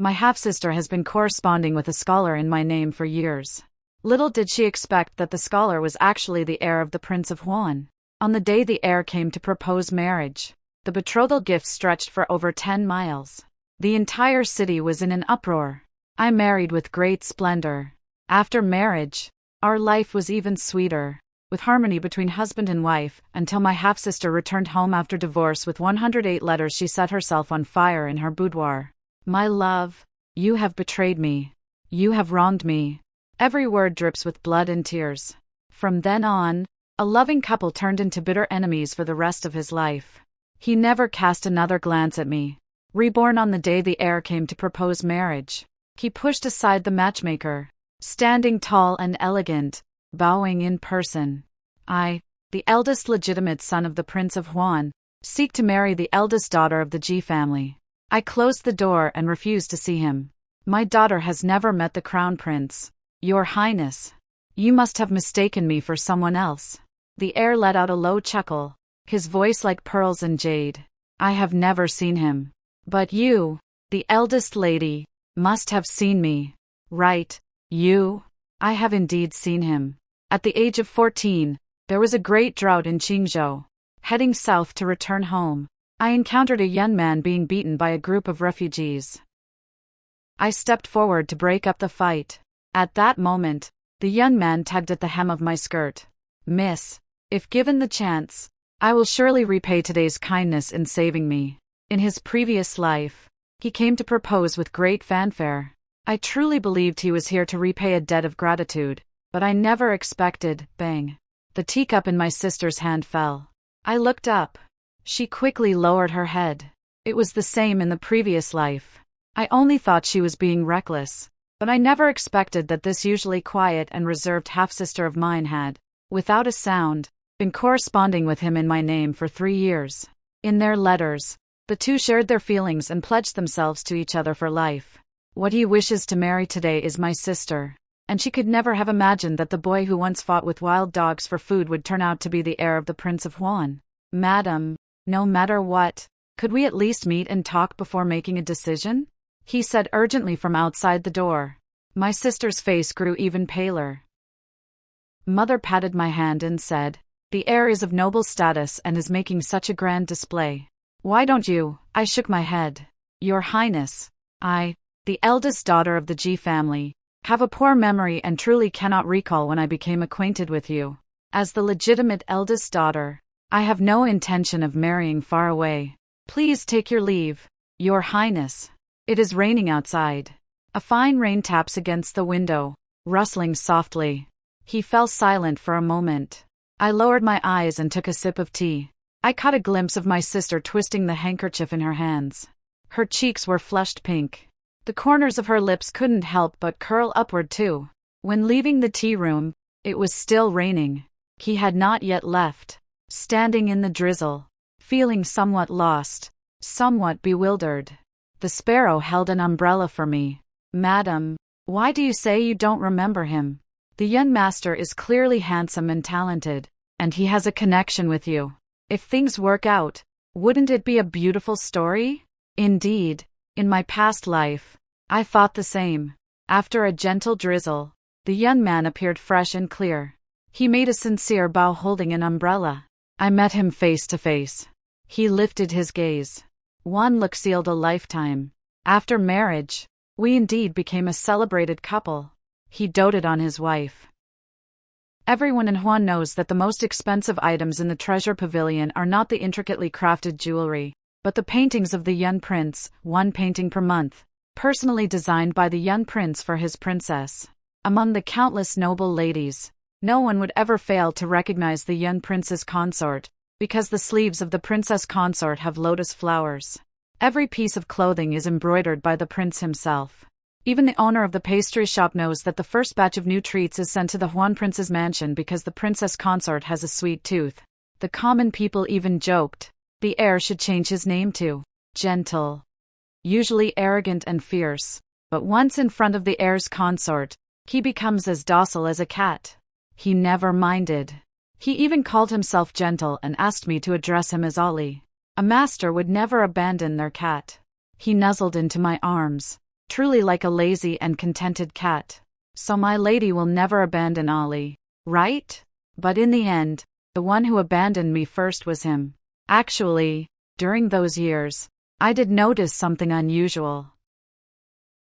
My half-sister has been corresponding with a scholar in my name for years. Little did she expect that the scholar was actually the heir of the Prince of Huan. On the day the heir came to propose marriage, the betrothal gift stretched for over 10 miles. The entire city was in an uproar. I married with great splendor. After marriage, our life was even sweeter, with harmony between husband and wife, until my half-sister returned home after divorce with 108 letters. She set herself on fire in her boudoir. My love, you have betrayed me. You have wronged me. Every word drips with blood and tears. From then on, a loving couple turned into bitter enemies for the rest of his life. He never cast another glance at me. Reborn on the day the heir came to propose marriage, he pushed aside the matchmaker, standing tall and elegant, bowing in person. I, the eldest legitimate son of the Prince of Huan, seek to marry the eldest daughter of the Ji family. I closed the door and refused to see him. My daughter has never met the Crown Prince. Your Highness, you must have mistaken me for someone else. The heir let out a low chuckle, his voice like pearls and jade. I have never seen him. But you, the eldest lady, must have seen me. Right, you? I have indeed seen him. At the age of 14, there was a great drought in Qingzhou. Heading south to return home, I encountered a young man being beaten by a group of refugees. I stepped forward to break up the fight. At that moment, the young man tugged at the hem of my skirt. Miss, if given the chance, I will surely repay today's kindness in saving me. In his previous life, he came to propose with great fanfare. I truly believed he was here to repay a debt of gratitude, but I never expected, bang. The teacup in my sister's hand fell. I looked up. She quickly lowered her head. It was the same in the previous life. I only thought she was being reckless, but I never expected that this usually quiet and reserved half-sister of mine had, without a sound, been corresponding with him in my name for 3 years. In their letters, the two shared their feelings and pledged themselves to each other for life. What he wishes to marry today is my sister, and she could never have imagined that the boy who once fought with wild dogs for food would turn out to be the heir of the Prince of Huan. Madam, no matter what, could we at least meet and talk before making a decision? He said urgently from outside the door. My sister's face grew even paler. Mother patted my hand and said, the heir is of noble status and is making such a grand display. Why don't you? I shook my head. Your Highness, I, the eldest daughter of the Ji family, have a poor memory and truly cannot recall when I became acquainted with you. As the legitimate eldest daughter, I have no intention of marrying far away. Please take your leave, Your Highness. It is raining outside. A fine rain taps against the window, rustling softly. He fell silent for a moment. I lowered my eyes and took a sip of tea. I caught a glimpse of my sister twisting the handkerchief in her hands. Her cheeks were flushed pink. The corners of her lips couldn't help but curl upward too. When leaving the tea room, it was still raining. He had not yet left. Standing in the drizzle, feeling somewhat lost, somewhat bewildered. The sparrow held an umbrella for me. Madam, why do you say you don't remember him? The young master is clearly handsome and talented, and he has a connection with you. If things work out, wouldn't it be a beautiful story? Indeed, in my past life, I thought the same. After a gentle drizzle, the young man appeared fresh and clear. He made a sincere bow holding an umbrella. I met him face to face. He lifted his gaze. One look sealed a lifetime. After marriage, we indeed became a celebrated couple. He doted on his wife. Everyone in Huan knows that the most expensive items in the treasure pavilion are not the intricately crafted jewelry, but the paintings of the young prince, 1 painting per month, personally designed by the young prince for his princess. Among the countless noble ladies, no one would ever fail to recognize the young prince's consort, because the sleeves of the princess consort have lotus flowers. Every piece of clothing is embroidered by the prince himself. Even the owner of the pastry shop knows that the first batch of new treats is sent to the Huan prince's mansion because the princess consort has a sweet tooth. The common people even joked, the heir should change his name to Gentle. Usually arrogant and fierce, but once in front of the heir's consort, he becomes as docile as a cat. He never minded. He even called himself Gentle and asked me to address him as Ollie. A master would never abandon their cat. He nuzzled into my arms. truly like a lazy and contented cat. So my lady will never abandon Ali, right? But in the end, the one who abandoned me first was him. Actually, during those years, I did notice something unusual.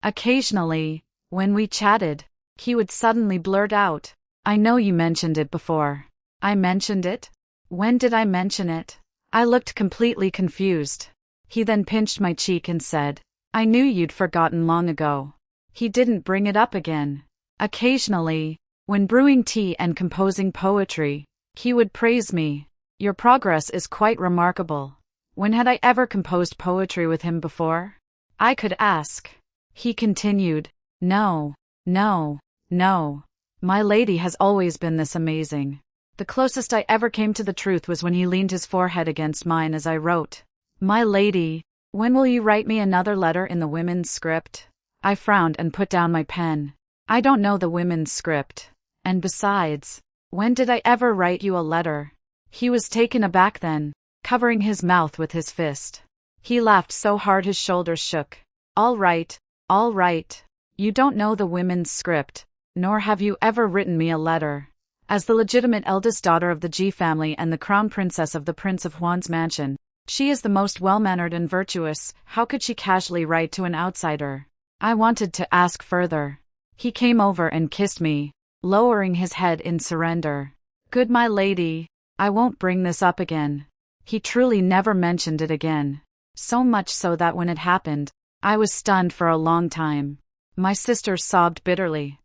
Occasionally, when we chatted, he would suddenly blurt out, "I know you mentioned it before." I mentioned it? When did I mention it? I looked completely confused. He then pinched my cheek and said, "I knew you'd forgotten long ago." He didn't bring it up again. Occasionally, when brewing tea and composing poetry, he would praise me. "Your progress is quite remarkable." When had I ever composed poetry with him before? I could ask. He continued, "No, no, no. My lady has always been this amazing." The closest I ever came to the truth was when he leaned his forehead against mine as I wrote, "My lady, when will you write me another letter in the women's script?" I frowned and put down my pen. I don't know the women's script. And besides, when did I ever write you a letter? He was taken aback then, covering his mouth with his fist. He laughed so hard his shoulders shook. All right. You don't know the women's script, nor have you ever written me a letter. As the legitimate eldest daughter of the G family and the crown princess of the Prince of Juan's mansion, she is the most well-mannered and virtuous. How could she casually write to an outsider? I wanted to ask further. He came over and kissed me, lowering his head in surrender. "Good my lady, I won't bring this up again." He truly never mentioned it again. So much so that when it happened, I was stunned for a long time. My sister sobbed bitterly.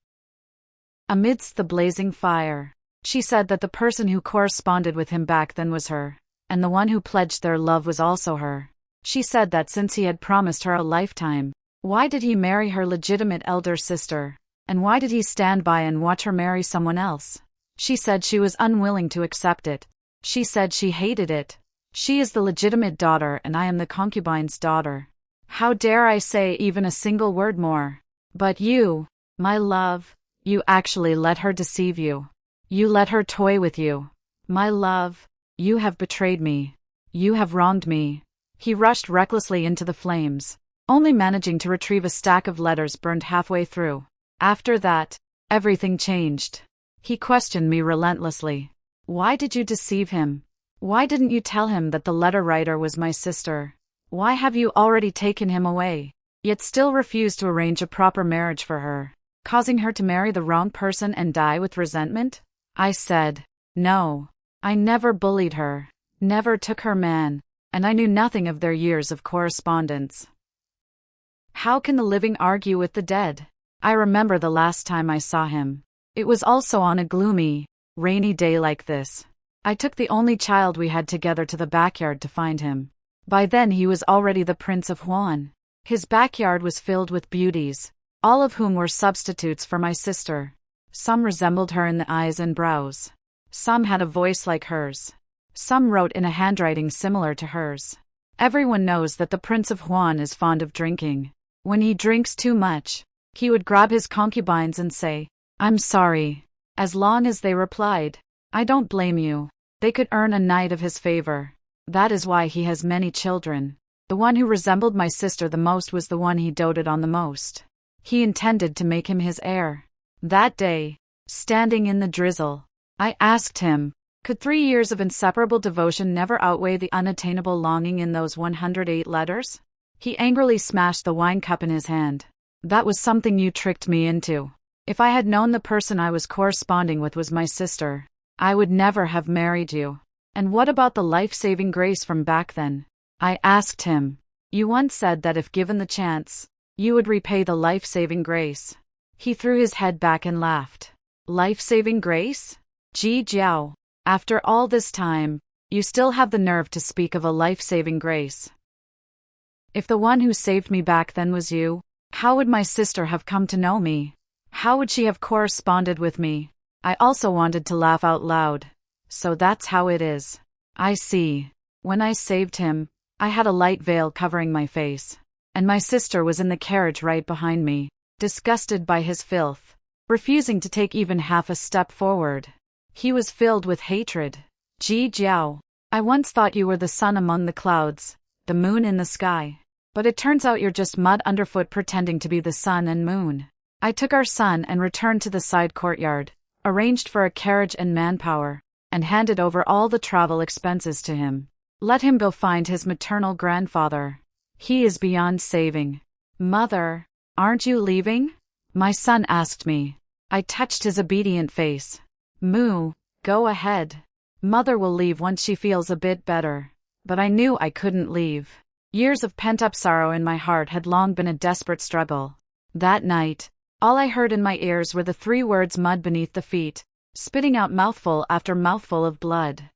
Amidst the blazing fire, she said that the person who corresponded with him back then was her, and the one who pledged their love was also her. She said that since he had promised her a lifetime, why did he marry her legitimate elder sister? And why did he stand by and watch her marry someone else? She said she was unwilling to accept it. She said she hated it. She is the legitimate daughter and I am the concubine's daughter. How dare I say even a single word more? But you, my love, you actually let her deceive you. You let her toy with you. My love, you have betrayed me. You have wronged me. He rushed recklessly into the flames, only managing to retrieve a stack of letters burned halfway through. After that, everything changed. He questioned me relentlessly. Why did you deceive him? Why didn't you tell him that the letter writer was my sister? Why have you already taken him away, yet still refused to arrange a proper marriage for her, causing her to marry the wrong person and die with resentment? I said, no. I never bullied her, never took her man, and I knew nothing of their years of correspondence. How can the living argue with the dead? I remember the last time I saw him. It was also on a gloomy, rainy day like this. I took the only child we had together to the backyard to find him. By then he was already the Prince of Juan. His backyard was filled with beauties, all of whom were substitutes for my sister. Some resembled her in the eyes and brows. Some had a voice like hers. Some wrote in a handwriting similar to hers. Everyone knows that the Prince of Juan is fond of drinking. When he drinks too much, he would grab his concubines and say, "I'm sorry." As long as they replied, "I don't blame you," they could earn a night of his favor. That is why he has many children. The one who resembled my sister the most was the one he doted on the most. He intended to make him his heir. That day, standing in the drizzle, I asked him, could 3 years of inseparable devotion never outweigh the unattainable longing in those 108 letters? He angrily smashed the wine cup in his hand. That was something you tricked me into. If I had known the person I was corresponding with was my sister, I would never have married you. And what about the life-saving grace from back then? I asked him. You once said that if given the chance, you would repay the life-saving grace. He threw his head back and laughed. Life-saving grace? Ji Jiao. After all this time, you still have the nerve to speak of a life-saving grace. If the one who saved me back then was you, how would my sister have come to know me? How would she have corresponded with me? I also wanted to laugh out loud. So that's how it is. I see. When I saved him, I had a light veil covering my face, and my sister was in the carriage right behind me, disgusted by his filth, refusing to take even half a step forward. He was filled with hatred. Ji Jiao, I once thought you were the sun among the clouds, the moon in the sky. But it turns out you're just mud underfoot pretending to be the sun and moon. I took our son and returned to the side courtyard, arranged for a carriage and manpower, and handed over all the travel expenses to him. Let him go find his maternal grandfather. He is beyond saving. Mother, aren't you leaving? My son asked me. I touched his obedient face. Moo, go ahead. Mother will leave once she feels a bit better. But I knew I couldn't leave. Years of pent-up sorrow in my heart had long been a desperate struggle. That night, all I heard in my ears were the 3 words mud beneath the feet, spitting out mouthful after mouthful of blood.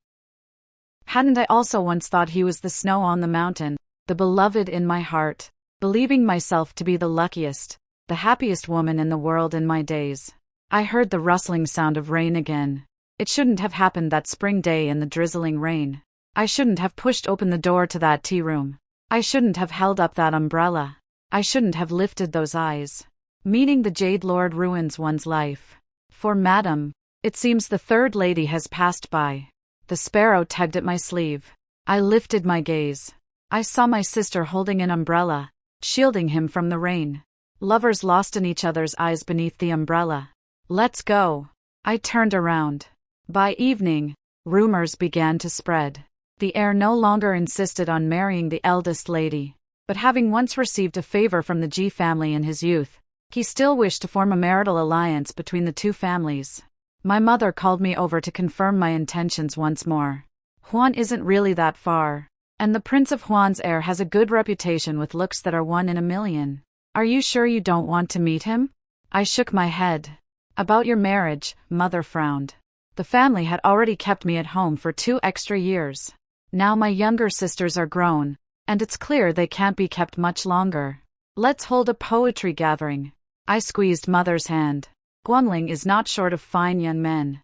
Hadn't I also once thought he was the snow on the mountain, the beloved in my heart, believing myself to be the luckiest, the happiest woman in the world in my days? I heard the rustling sound of rain again. It shouldn't have happened that spring day in the drizzling rain. I shouldn't have pushed open the door to that tea room. I shouldn't have held up that umbrella. I shouldn't have lifted those eyes. Meaning the Jade Lord ruins one's life. For madam, it seems the third lady has passed by. The sparrow tugged at my sleeve. I lifted my gaze. I saw my sister holding an umbrella, shielding him from the rain. Lovers lost in each other's eyes beneath the umbrella. Let's go. I turned around. By evening, rumors began to spread. The heir no longer insisted on marrying the eldest lady, but having once received a favor from the G family in his youth, he still wished to form a marital alliance between the 2 families. My mother called me over to confirm my intentions once more. Juan isn't really that far, and the Prince of Juan's heir has a good reputation with looks that are 1 in a million. Are you sure you don't want to meet him? I shook my head. About your marriage, Mother frowned. The family had already kept me at home for 2 extra years. Now my younger sisters are grown, and it's clear they can't be kept much longer. Let's hold a poetry gathering. I squeezed Mother's hand. Guangling is not short of fine young men.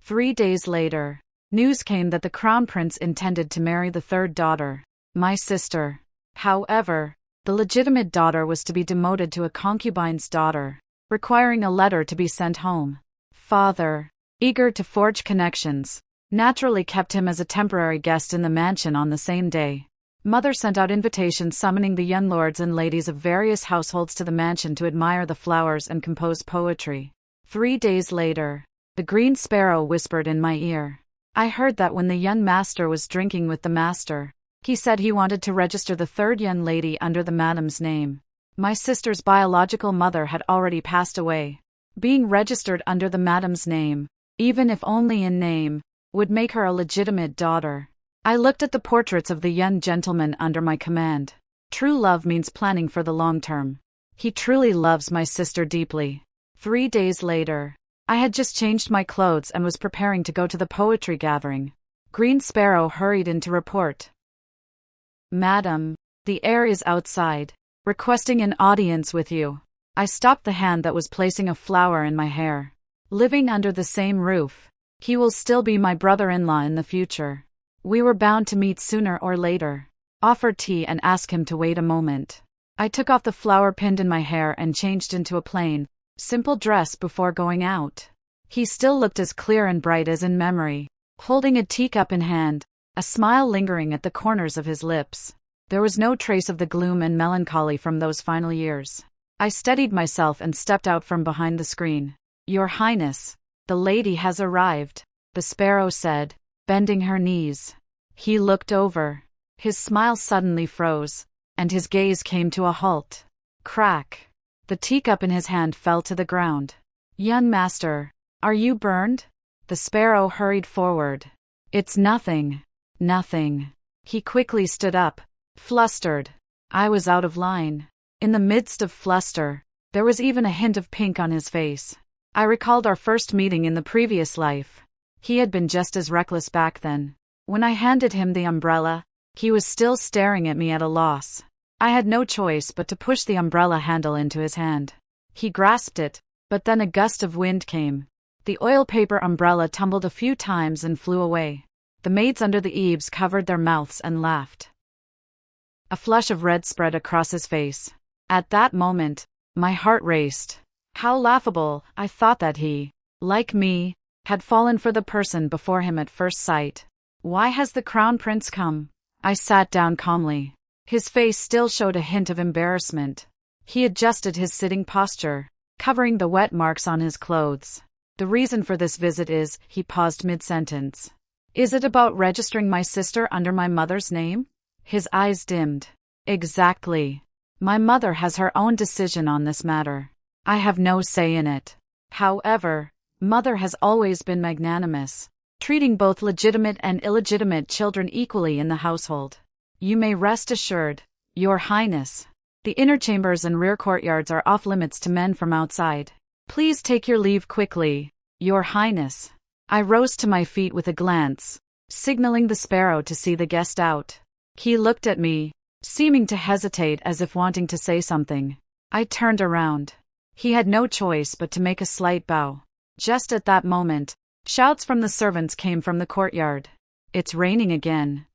3 days later, news came that the Crown Prince intended to marry the 3rd daughter, my sister. However, the legitimate daughter was to be demoted to a concubine's daughter, requiring a letter to be sent home. Father, eager to forge connections, naturally kept him as a temporary guest in the mansion on the same day. Mother sent out invitations summoning the young lords and ladies of various households to the mansion to admire the flowers and compose poetry. 3 days later, the green sparrow whispered in my ear. I heard that when the young master was drinking with the master, he said he wanted to register the 3rd young lady under the madam's name. My sister's biological mother had already passed away. Being registered under the madam's name, even if only in name, would make her a legitimate daughter. I looked at the portraits of the young gentlemen under my command. True love means planning for the long term. He truly loves my sister deeply. 3 days later, I had just changed my clothes and was preparing to go to the poetry gathering. Green Sparrow hurried in to report. Madam, the heir is outside, requesting an audience with you. I stopped the hand that was placing a flower in my hair. Living under the same roof, he will still be my brother-in-law in the future. We were bound to meet sooner or later. Offered tea and asked him to wait a moment. I took off the flower pinned in my hair and changed into a plain, simple dress before going out. He still looked as clear and bright as in memory, holding a teacup in hand, a smile lingering at the corners of his lips. There was no trace of the gloom and melancholy from those final years. I steadied myself and stepped out from behind the screen. Your Highness, the lady has arrived, the sparrow said, bending her knees. He looked over. His smile suddenly froze, and his gaze came to a halt. Crack. The teacup in his hand fell to the ground. Young master, are you burned? The sparrow hurried forward. It's nothing. Nothing. He quickly stood up, flustered. I was out of line. In the midst of fluster, there was even a hint of pink on his face. I recalled our first meeting in the previous life. He had been just as reckless back then. When I handed him the umbrella, he was still staring at me at a loss. I had no choice but to push the umbrella handle into his hand. He grasped it, but then a gust of wind came. The oil paper umbrella tumbled a few times and flew away. The maids under the eaves covered their mouths and laughed. A flush of red spread across his face. At that moment, my heart raced. How laughable, I thought that he, like me, had fallen for the person before him at first sight. Why has the Crown Prince come? I sat down calmly. His face still showed a hint of embarrassment. He adjusted his sitting posture, covering the wet marks on his clothes. The reason for this visit is, he paused mid-sentence. Is it about registering my sister under my mother's name? His eyes dimmed. Exactly. My mother has her own decision on this matter. I have no say in it. However, Mother has always been magnanimous, treating both legitimate and illegitimate children equally in the household. You may rest assured, Your Highness. The inner chambers and rear courtyards are off limits to men from outside. Please take your leave quickly, Your Highness. I rose to my feet with a glance, signaling the sparrow to see the guest out. He looked at me, seeming to hesitate as if wanting to say something. I turned around. He had no choice but to make a slight bow. Just at that moment, shouts from the servants came from the courtyard. It's raining again.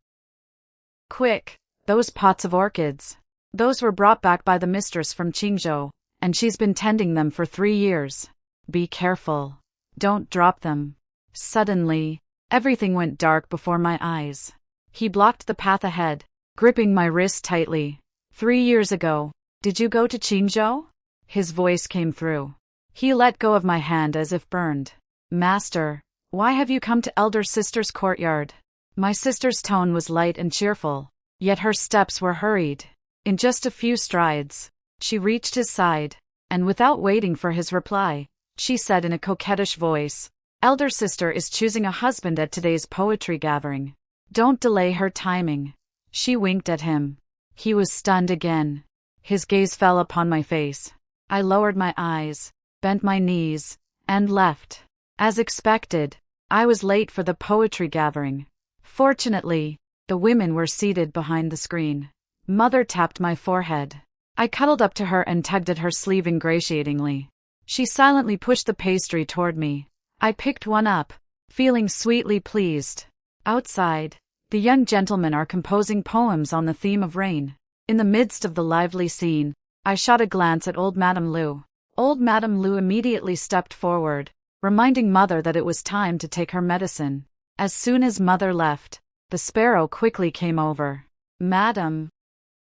Quick, those pots of orchids. Those were brought back by the mistress from Qingzhou, and she's been tending them for 3 years. Be careful. Don't drop them. Suddenly, everything went dark before my eyes. He blocked the path ahead, gripping my wrist tightly. 3 years ago, did you go to Qingzhou? His voice came through. He let go of my hand as if burned. Master, why have you come to elder sister's courtyard? My sister's tone was light and cheerful, yet her steps were hurried. In just a few strides, she reached his side, and without waiting for his reply, she said in a coquettish voice, Elder sister is choosing a husband at today's poetry gathering. Don't delay her timing. She winked at him. He was stunned again. His gaze fell upon my face. I lowered my eyes, bent my knees, and left. As expected, I was late for the poetry gathering. Fortunately, the women were seated behind the screen. Mother tapped my forehead. I cuddled up to her and tugged at her sleeve ingratiatingly. She silently pushed the pastry toward me. I picked one up, feeling sweetly pleased. Outside, the young gentlemen are composing poems on the theme of rain. In the midst of the lively scene, I shot a glance at old Madame Lu. Old Madame Lu immediately stepped forward, reminding Mother that it was time to take her medicine. As soon as Mother left, the sparrow quickly came over. Madam,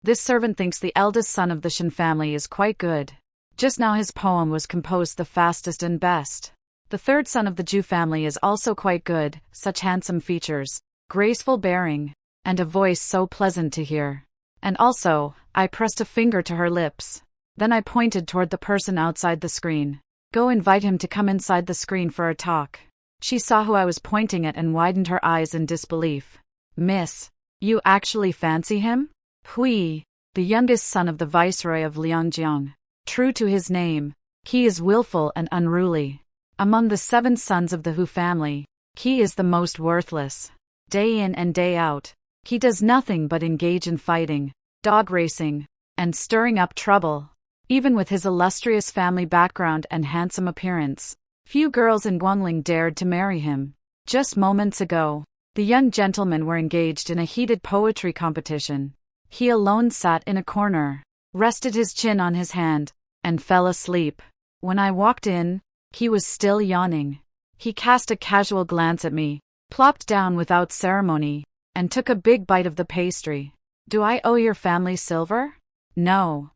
this servant thinks the eldest son of the Shen family is quite good. Just now his poem was composed the fastest and best. The third son of the Zhu family is also quite good, such handsome features, graceful bearing, and a voice so pleasant to hear. And also, I pressed a finger to her lips. Then I pointed toward the person outside the screen. Go invite him to come inside the screen for a talk. She saw who I was pointing at and widened her eyes in disbelief. Miss, you actually fancy him? Hui, the youngest son of the viceroy of Liangjiang. True to his name, he is willful and unruly. Among the 7 sons of the Hu family, he is the most worthless. Day in and day out, he does nothing but engage in fighting, dog racing, and stirring up trouble. Even with his illustrious family background and handsome appearance, few girls in Guangling dared to marry him. Just moments ago, the young gentlemen were engaged in a heated poetry competition. He alone sat in a corner, rested his chin on his hand, and fell asleep. When I walked in, he was still yawning. He cast a casual glance at me, plopped down without ceremony, and took a big bite of the pastry. Do I owe your family silver? No.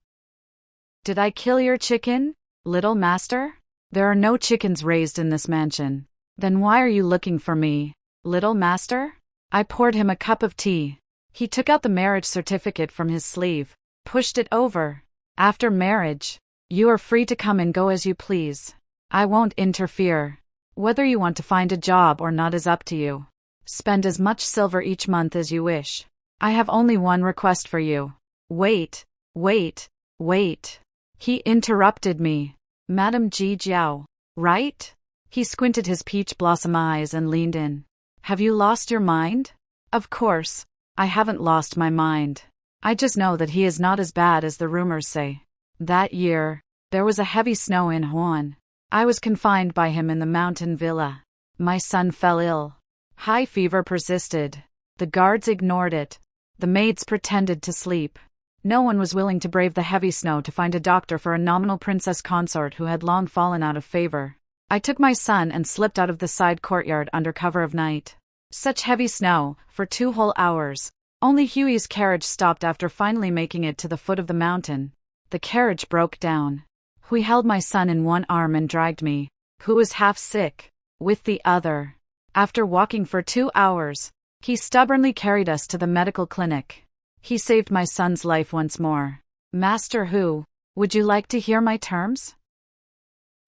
Did I kill your chicken, little master? There are no chickens raised in this mansion. Then why are you looking for me, little master? I poured him a cup of tea. He took out the marriage certificate from his sleeve, pushed it over. After marriage, you are free to come and go as you please. I won't interfere. Whether you want to find a job or not is up to you. Spend as much silver each month as you wish. I have only one request for you. Wait. He interrupted me. Madam Ji Jiao, right? He squinted his peach blossom eyes and leaned in. Have you lost your mind? Of course, I haven't lost my mind. I just know that he is not as bad as the rumors say. That year, there was a heavy snow in Huan. I was confined by him in the mountain villa. My son fell ill. High fever persisted. The guards ignored it. The maids pretended to sleep. No one was willing to brave the heavy snow to find a doctor for a nominal princess consort who had long fallen out of favor. I took my son and slipped out of the side courtyard under cover of night. Such heavy snow, for 2 whole hours, Only Huey's carriage stopped after finally making it to the foot of the mountain. The carriage broke down. Hui held my son in one arm and dragged me, who was half sick, with the other. After walking for 2 hours, he stubbornly carried us to the medical clinic. He saved my son's life once more. Master Hu, would you like to hear my terms?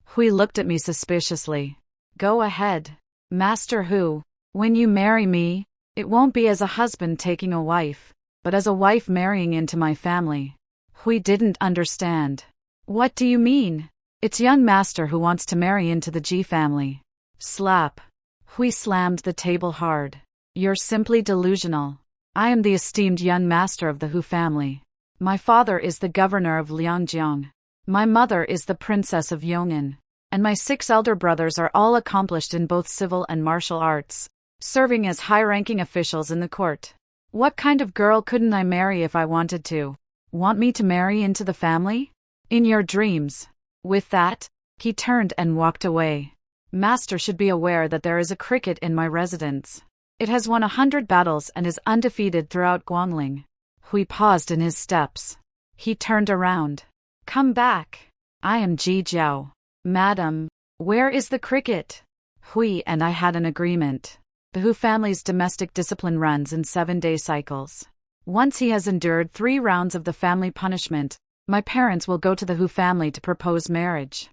Hui looked at me suspiciously. Go ahead. Master Hu, when you marry me, it won't be as a husband taking a wife, but as a wife marrying into my family. Hui didn't understand. What do you mean? It's young master who wants to marry into the Ji family. Slap. Hui slammed the table hard. You're simply delusional. I am the esteemed young master of the Hu family. My father is the governor of Liangjiang. My mother is the princess of Yong'an. And my 6 elder brothers are all accomplished in both civil and martial arts, serving as high-ranking officials in the court. What kind of girl couldn't I marry if I wanted to? Want me to marry into the family? In your dreams. With that, he turned and walked away. Master should be aware that there is a cricket in my residence. It has won 100 battles and is undefeated throughout Guangling. Hui paused in his steps. He turned around. Come back. I am Ji Jiao. Madam, where is the cricket? Hui and I had an agreement. The Hu family's domestic discipline runs in 7-day cycles. Once he has endured 3 rounds of the family punishment, my parents will go to the Hu family to propose marriage.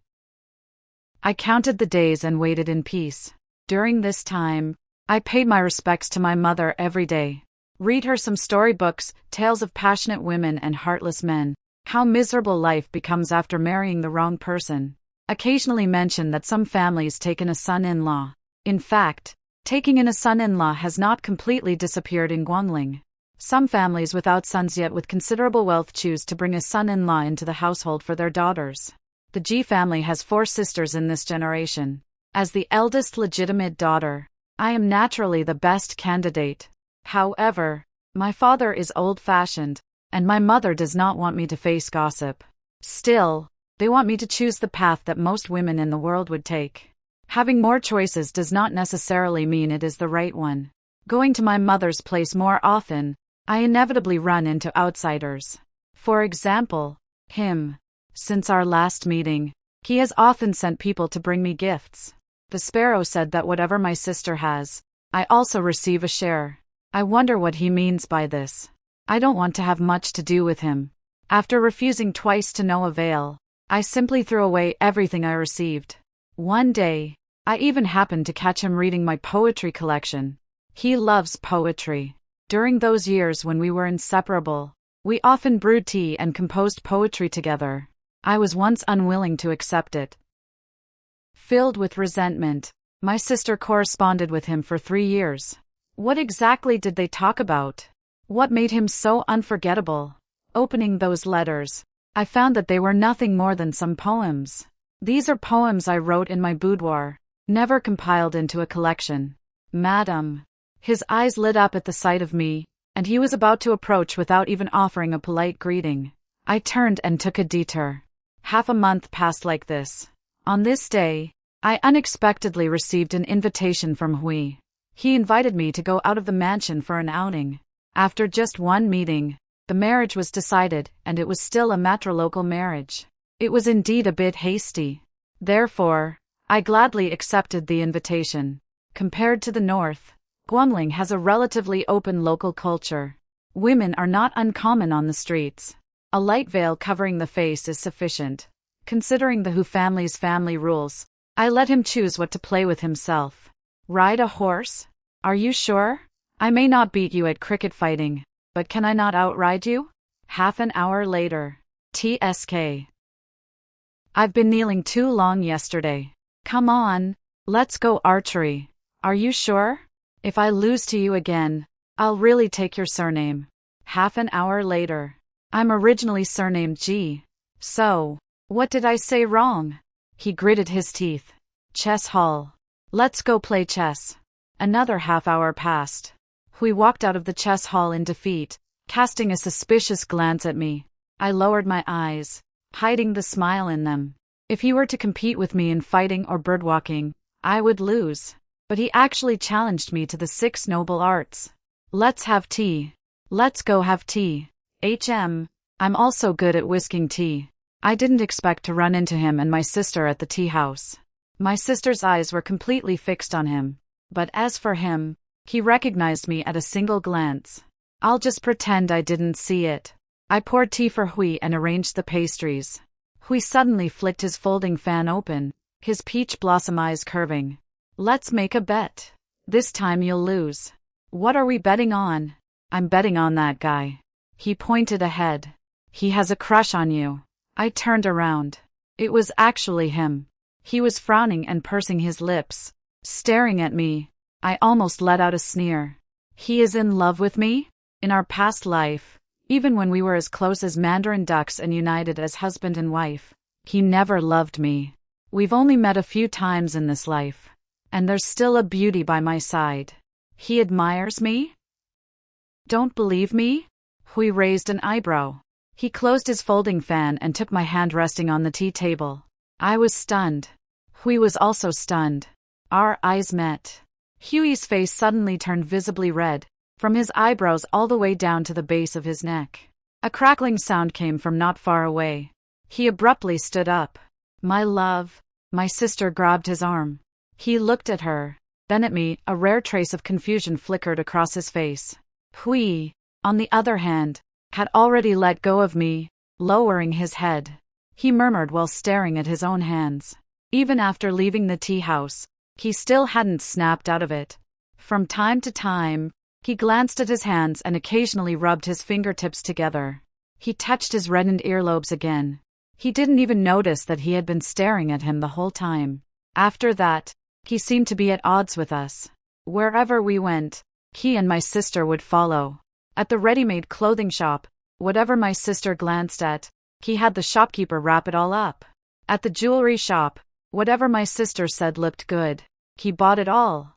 I counted the days and waited in peace. During this time, I paid my respects to my mother every day. Read her some storybooks, tales of passionate women and heartless men, how miserable life becomes after marrying the wrong person. Occasionally mention that some families take in a son-in-law. In fact, taking in a son-in-law has not completely disappeared in Guangling. Some families without sons yet with considerable wealth choose to bring a son-in-law into the household for their daughters. The Ji family has 4 sisters in this generation. As the eldest legitimate daughter, I am naturally the best candidate. However, my father is old-fashioned, and my mother does not want me to face gossip. Still, they want me to choose the path that most women in the world would take. Having more choices does not necessarily mean it is the right one. Going to my mother's place more often, I inevitably run into outsiders. For example, him. Since our last meeting, he has often sent people to bring me gifts. The sparrow said that whatever my sister has, I also receive a share. I wonder what he means by this. I don't want to have much to do with him. After refusing twice to no avail, I simply threw away everything I received. One day, I even happened to catch him reading my poetry collection. He loves poetry. During those years when we were inseparable, we often brewed tea and composed poetry together. I was once unwilling to accept it. Filled with resentment, my sister corresponded with him for 3 years. What exactly did they talk about? What made him so unforgettable? Opening those letters, I found that they were nothing more than some poems. These are poems I wrote in my boudoir, never compiled into a collection. Madam. His eyes lit up at the sight of me, and he was about to approach without even offering a polite greeting. I turned and took a detour. Half a month passed like this. On this day, I unexpectedly received an invitation from Hui. He invited me to go out of the mansion for an outing. After just one meeting, the marriage was decided, and it was still a matrilocal marriage. It was indeed a bit hasty. Therefore, I gladly accepted the invitation. Compared to the north, Guangling has a relatively open local culture. Women are not uncommon on the streets. A light veil covering the face is sufficient. Considering the Hu family's family rules, I let him choose what to play with himself. Ride a horse? Are you sure? I may not beat you at cricket fighting, but can I not outride you? Half an hour later. TSK. I've been kneeling too long yesterday. Come on, let's go archery. Are you sure? If I lose to you again, I'll really take your surname. Half an hour later. I'm originally surnamed Ji. So, what did I say wrong? He gritted his teeth. Chess hall. Let's go play chess. Another half hour passed. Hui walked out of the chess hall in defeat, casting a suspicious glance at me. I lowered my eyes, hiding the smile in them. If he were to compete with me in fighting or birdwalking, I would lose. But he actually challenged me to the 6 noble arts. Let's have tea. Let's go have tea. I'm also good at whisking tea. I didn't expect to run into him and my sister at the tea house. My sister's eyes were completely fixed on him. But as for him, he recognized me at a single glance. I'll just pretend I didn't see it. I poured tea for Hui and arranged the pastries. Hui suddenly flicked his folding fan open, his peach blossom eyes curving. Let's make a bet. This time you'll lose. What are we betting on? I'm betting on that guy. He pointed ahead. He has a crush on you. I turned around. It was actually him. He was frowning and pursing his lips, staring at me. I almost let out a sneer. He is in love with me? In our past life, even when we were as close as mandarin ducks and united as husband and wife, he never loved me. We've only met a few times in this life. And there's still a beauty by my side. He admires me? Don't believe me? Hui raised an eyebrow. He closed his folding fan and took my hand resting on the tea table. I was stunned. Hui was also stunned. Our eyes met. Huey's face suddenly turned visibly red, from his eyebrows all the way down to the base of his neck. A crackling sound came from not far away. He abruptly stood up. My love. My sister grabbed his arm. He looked at her, then at me. A rare trace of confusion flickered across his face. Hui, on the other hand, had already let go of me, lowering his head. He murmured while staring at his own hands. Even after leaving the tea house, he still hadn't snapped out of it. From time to time, he glanced at his hands and occasionally rubbed his fingertips together. He touched his reddened earlobes again. He didn't even notice that he had been staring at him the whole time. After that, he seemed to be at odds with us. Wherever we went, he and my sister would follow. At the ready-made clothing shop, whatever my sister glanced at, he had the shopkeeper wrap it all up. At the jewelry shop, whatever my sister said looked good, he bought it all.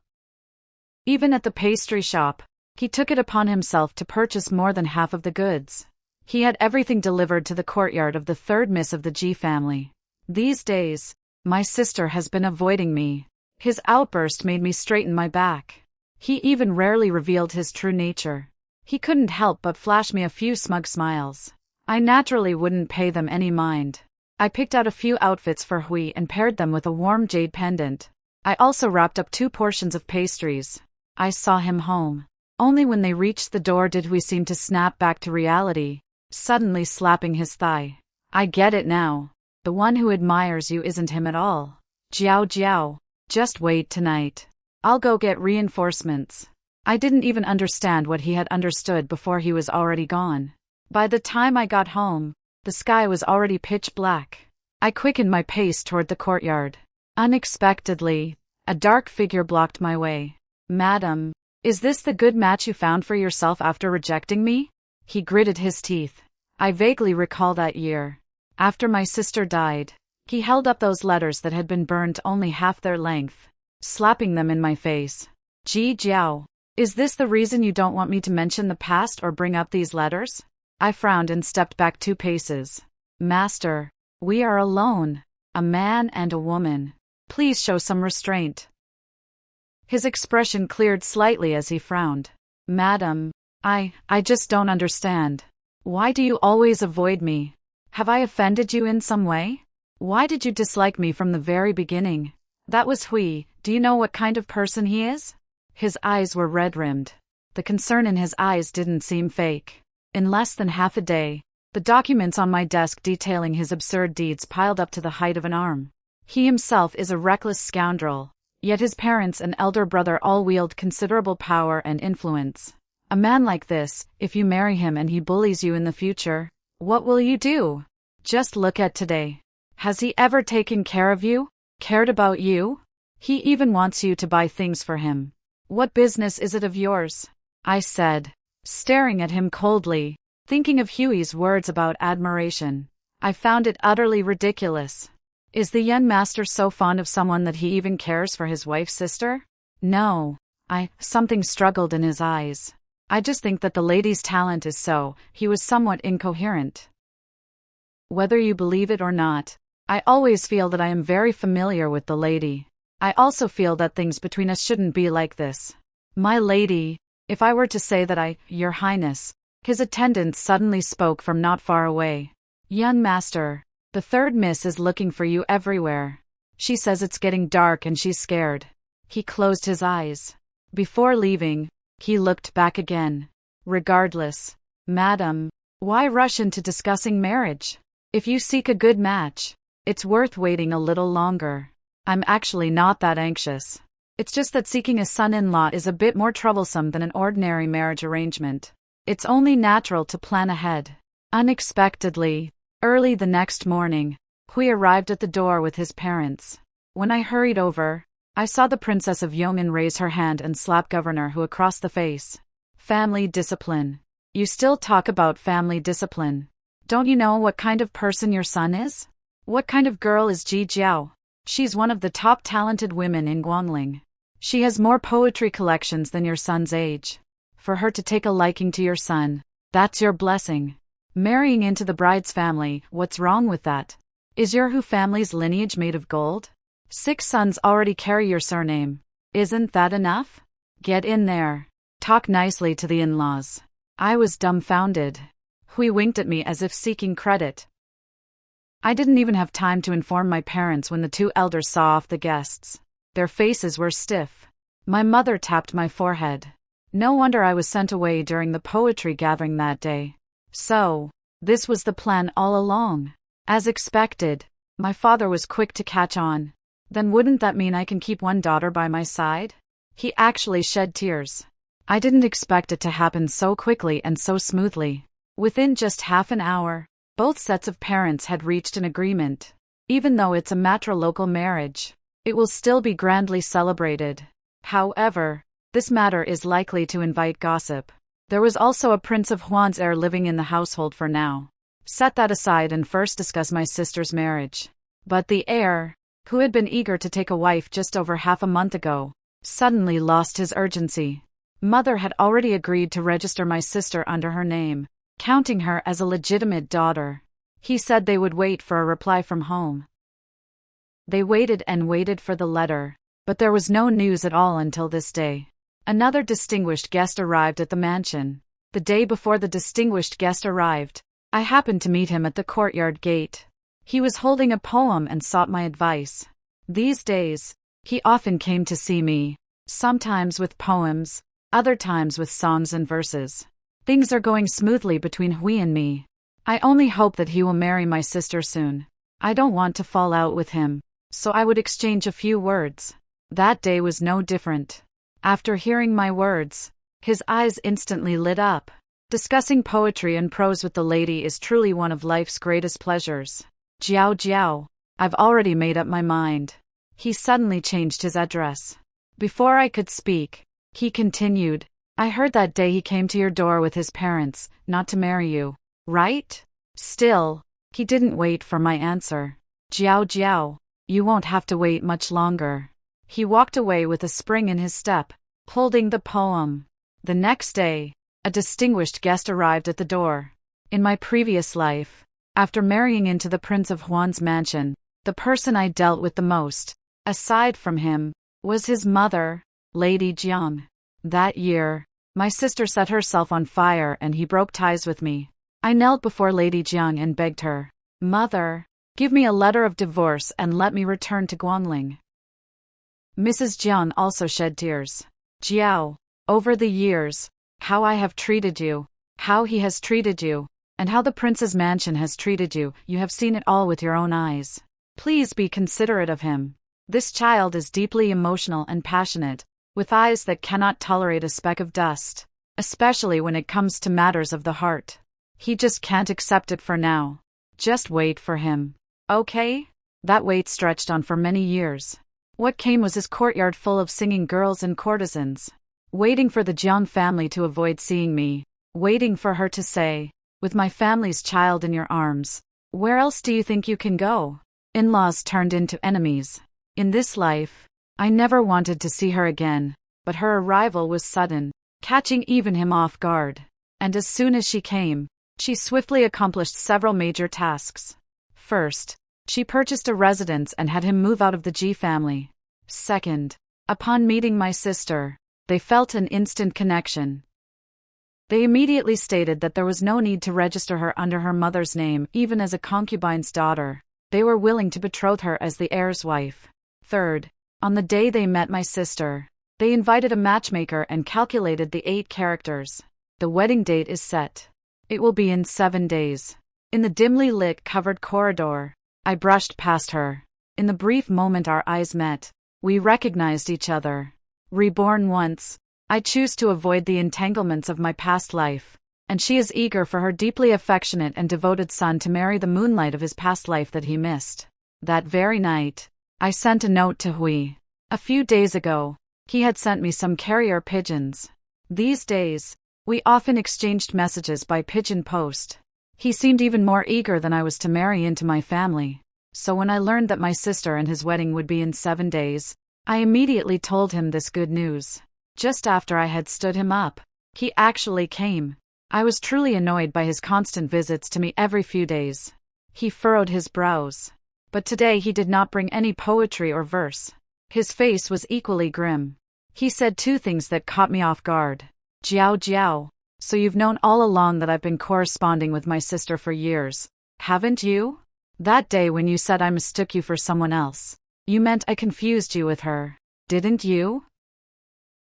Even at the pastry shop, he took it upon himself to purchase more than half of the goods. He had everything delivered to the courtyard of the third miss of the G family. These days, my sister has been avoiding me. His outburst made me straighten my back. He even rarely revealed his true nature. He couldn't help but flash me a few smug smiles. I naturally wouldn't pay them any mind. I picked out a few outfits for Hui and paired them with a warm jade pendant. I also wrapped up 2 portions of pastries. I saw him home. Only when they reached the door did Hui seem to snap back to reality, suddenly slapping his thigh. I get it now. The one who admires you isn't him at all. Jiao Jiao. Just wait tonight. I'll go get reinforcements. I didn't even understand what he had understood before he was already gone. By the time I got home, the sky was already pitch black. I quickened my pace toward the courtyard. Unexpectedly, a dark figure blocked my way. Madam, is this the good match you found for yourself after rejecting me? He gritted his teeth. I vaguely recall that year. After my sister died, he held up those letters that had been burned only half their length, slapping them in my face. Ji Jiao. Is this the reason you don't want me to mention the past or bring up these letters? I frowned and stepped back 2 paces. Master, we are alone. A man and a woman. Please show some restraint. His expression cleared slightly as he frowned. Madam, I just don't understand. Why do you always avoid me? Have I offended you in some way? Why did you dislike me from the very beginning? That was Hui. Do you know what kind of person he is? His eyes were red-rimmed. The concern in his eyes didn't seem fake. In less than half a day, the documents on my desk detailing his absurd deeds piled up to the height of an arm. He himself is a reckless scoundrel, yet his parents and elder brother all wield considerable power and influence. A man like this, if you marry him and he bullies you in the future, what will you do? Just look at today. Has he ever taken care of you? Cared about you? He even wants you to buy things for him. What business is it of yours? I said, staring at him coldly, thinking of Huey's words about admiration. I found it utterly ridiculous. Is the young master so fond of someone that he even cares for his wife's sister? No. Something struggled in his eyes. I just think that the lady's talent is so. He was somewhat incoherent. Whether you believe it or not, I always feel that I am very familiar with the lady. I also feel that things between us shouldn't be like this. My lady, if I were to say that Your Highness, His attendant suddenly spoke from not far away. Young master, the third miss is looking for you everywhere. She says it's getting dark and she's scared. He closed his eyes. Before leaving, he looked back again. Regardless, madam, why rush into discussing marriage? If you seek a good match, it's worth waiting a little longer. I'm actually not that anxious. It's just that seeking a son-in-law is a bit more troublesome than an ordinary marriage arrangement. It's only natural to plan ahead. Unexpectedly, early the next morning, Hui arrived at the door with his parents. When I hurried over, I saw the Princess of Yeoman raise her hand and slap Governor Hu across the face. Family discipline. You still talk about family discipline. Don't you know what kind of person your son is? What kind of girl is Ji Jiao? She's one of the top talented women in Guangling. She has more poetry collections than your son's age. For her to take a liking to your son, that's your blessing. Marrying into the bride's family, what's wrong with that? Is your Hu family's lineage made of gold? 6 sons already carry your surname. Isn't that enough? Get in there. Talk nicely to the in-laws. I was dumbfounded. Hui winked at me as if seeking credit. I didn't even have time to inform my parents when the 2 elders saw off the guests. Their faces were stiff. My mother tapped my forehead. No wonder I was sent away during the poetry gathering that day. So, this was the plan all along. As expected, my father was quick to catch on. Then wouldn't that mean I can keep one daughter by my side? He actually shed tears. I didn't expect it to happen so quickly and so smoothly. Within just half an hour, both sets of parents had reached an agreement. Even though it's a matrilocal marriage, it will still be grandly celebrated. However, this matter is likely to invite gossip. There was also a Prince of Huan's heir living in the household for now. Set that aside and first discuss my sister's marriage. But the heir, who had been eager to take a wife just over half a month ago, suddenly lost his urgency. Mother had already agreed to register my sister under her name, counting her as a legitimate daughter. He said they would wait for a reply from home. They waited and waited for the letter, but there was no news at all until this day. Another distinguished guest arrived at the mansion. The day before the distinguished guest arrived, I happened to meet him at the courtyard gate. He was holding a poem and sought my advice. These days, he often came to see me, sometimes with poems, other times with songs and verses. Things are going smoothly between Hui and me. I only hope that he will marry my sister soon. I don't want to fall out with him, so I would exchange a few words. That day was no different. After hearing my words, his eyes instantly lit up. Discussing poetry and prose with the lady is truly one of life's greatest pleasures. Jiao Jiao, I've already made up my mind. He suddenly changed his address. Before I could speak, he continued, I heard that day he came to your door with his parents, not to marry you, right? Still, he didn't wait for my answer. Jiao Jiao, you won't have to wait much longer. He walked away with a spring in his step, holding the poem. The next day, a distinguished guest arrived at the door. In my previous life, after marrying into the Prince of Huan's mansion, the person I dealt with the most, aside from him, was his mother, Lady Jiang. That year, my sister set herself on fire and he broke ties with me. I knelt before Lady Jiang and begged her, Mother, give me a letter of divorce and let me return to Guangling. Mrs. Jiang also shed tears. Jiao, over the years, how I have treated you, how he has treated you, and how the prince's mansion has treated you, you have seen it all with your own eyes. Please be considerate of him. This child is deeply emotional and passionate, with eyes that cannot tolerate a speck of dust, especially when it comes to matters of the heart. He just can't accept it for now. Just wait for him. Okay? That wait stretched on for many years. What came was his courtyard full of singing girls and courtesans, waiting for the Jiang family to avoid seeing me, waiting for her to say, with my family's child in your arms, where else do you think you can go? In-laws turned into enemies. In this life, I never wanted to see her again, but her arrival was sudden, catching even him off guard. And as soon as she came, she swiftly accomplished several major tasks. First, she purchased a residence and had him move out of the Ji family. Second, upon meeting my sister, they felt an instant connection. They immediately stated that there was no need to register her under her mother's name, even as a concubine's daughter. They were willing to betroth her as the heir's wife. Third, on the day they met my sister, they invited a matchmaker and calculated the 8 characters. The wedding date is set. It will be in 7 days. In the dimly lit covered corridor, I brushed past her. In the brief moment our eyes met, we recognized each other. Reborn once, I choose to avoid the entanglements of my past life, and she is eager for her deeply affectionate and devoted son to marry the moonlight of his past life that he missed. That very night, I sent a note to Hui. A few days ago, he had sent me some carrier pigeons. These days, we often exchanged messages by pigeon post. He seemed even more eager than I was to marry into my family. So when I learned that my sister and his wedding would be in 7 days, I immediately told him this good news. Just after I had stood him up, he actually came. I was truly annoyed by his constant visits to me every few days. He furrowed his brows. But today he did not bring any poetry or verse. His face was equally grim. He said 2 things that caught me off guard. Jiao Jiao, so you've known all along that I've been corresponding with my sister for years, haven't you? That day when you said I mistook you for someone else, you meant I confused you with her, didn't you?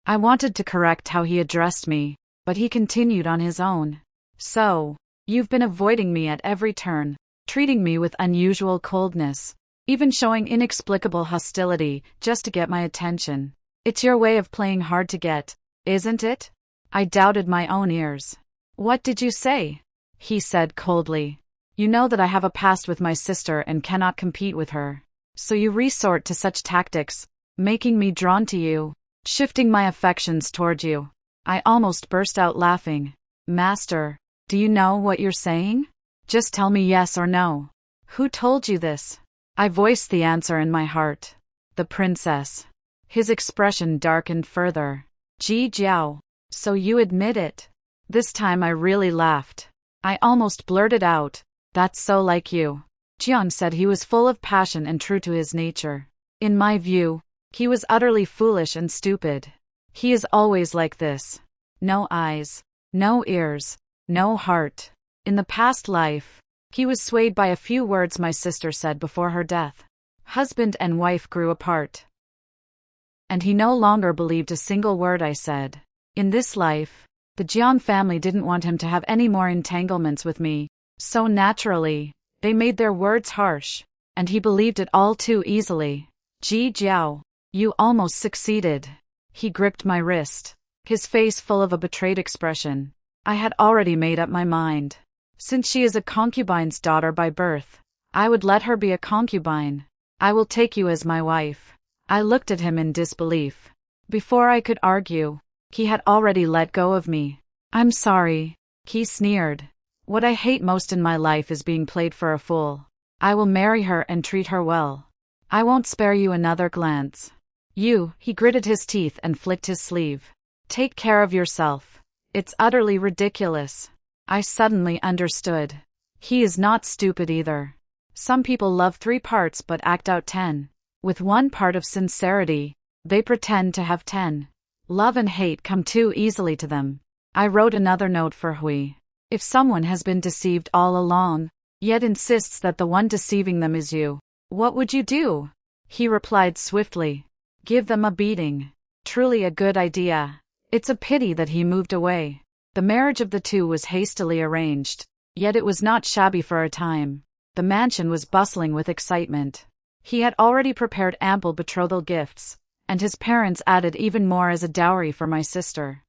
I wanted to correct how he addressed me, but he continued on his own. So, you've been avoiding me at every turn, treating me with unusual coldness, even showing inexplicable hostility just to get my attention. It's your way of playing hard to get, isn't it? I doubted my own ears. What did you say? He said coldly. You know that I have a past with my sister and cannot compete with her. So you resort to such tactics, making me drawn to you, shifting my affections toward you. I almost burst out laughing. Master, do you know what you're saying? Just tell me yes or no. Who told you this? I voiced the answer in my heart. The princess. His expression darkened further. Ji Jiao. So you admit it. This time I really laughed. I almost blurted out, that's so like you. Jian said he was full of passion and true to his nature. In my view, he was utterly foolish and stupid. He is always like this. No eyes, no ears, no heart. In the past life, he was swayed by a few words my sister said before her death. Husband and wife grew apart. And he no longer believed a single word I said. In this life, the Jiang family didn't want him to have any more entanglements with me, so naturally, they made their words harsh, and he believed it all too easily. Ji Jiao, you almost succeeded. He gripped my wrist, his face full of a betrayed expression. I had already made up my mind. Since she is a concubine's daughter by birth, I would let her be a concubine. I will take you as my wife. I looked at him in disbelief. Before I could argue, he had already let go of me. I'm sorry, he sneered. What I hate most in my life is being played for a fool. I will marry her and treat her well. I won't spare you another glance. He gritted his teeth and flicked his sleeve. Take care of yourself. It's utterly ridiculous. I suddenly understood. He is not stupid either. Some people love 3 parts but act out 10. With 1 part of sincerity, they pretend to have 10. Love and hate come too easily to them. I wrote another note for Hui. If someone has been deceived all along, yet insists that the one deceiving them is you, what would you do? He replied swiftly. Give them a beating. Truly a good idea. It's a pity that he moved away. The marriage of the 2 was hastily arranged, yet it was not shabby for a time. The mansion was bustling with excitement. He had already prepared ample betrothal gifts, and his parents added even more as a dowry for my sister.